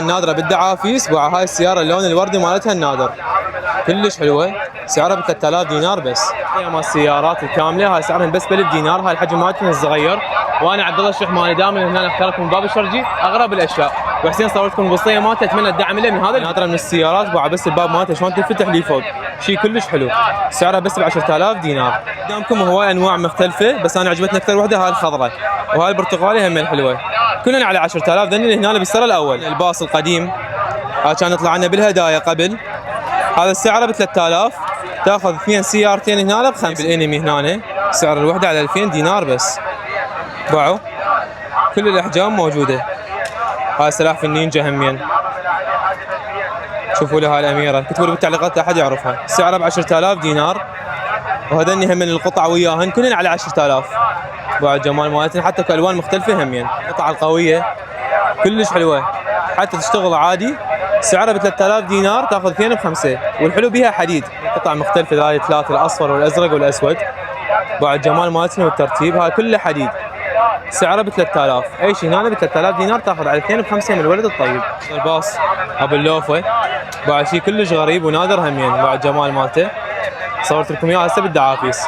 النادرة بالدعافيس. هاي السيارة اللون الوردي مالتها النادر كلش حلوة، سعرها ب 3000 دينار بس. هي مال السيارات الكاملة هاي سعرها بس ب 1000 دينار. هاي الحجم مالتها الصغير. وانا عبد الله الشيخ مالي دائما هنا اختار لكم من باب الشرجي اغرب الاشياء. وحسين صورت لكم الوصية مالته، اتمنى الدعم له من هذا النادرة من السيارات. بس الباب مالته شلون تنفتح لي فوق، شيء كلش حلو. سعرها بس ب 10000 دينار. قدامكم هواي انواع مختلفة، بس انا عجبتني اكثر وحدة هاي الخضراء، وهاي البرتقالي هم الحلوة. كلنا على 10000. ذني اللي هنا بالسر الاول. الباص القديم كان يطلع لنا بالهدايا قبل، هذا سعره ب 3000. تاخذ 2 سيارتين هنا ب5. بالانمي هنا سعر الوحده على 2000 دينار بس. باعوا كل الاحجام موجوده. هاي سلاحف النينجا همين. شوفوا لها الاميره، كتبوا لي بالتعليقات احد يعرفها. سعرها ب 10000 دينار. وهذني هم من القطع وياهن كلن على 10000. باعوا الجمال مالتنا حتى كالوان مختلفه همين. القطعه القويه كلش حلوه حتى تشتغل عادي. سعرها ب 3000 دينار. تاخذ 2 ب5. والحلو بها حديد، قطع مختلفه. هاي 3 الاصفر والازرق والاسود. باع الجمال مالتنا والترتيب هاي كله حديد. سعرها ب 3000. اي شيء هنا ب 3000 دينار تاخذ على 2 ب5 من الولد الطيب. الباص ابو اللوفه باع شيء كلش غريب ونادر همين. باع الجمال مالته صورت لكم اياه هسه بالدعافيس.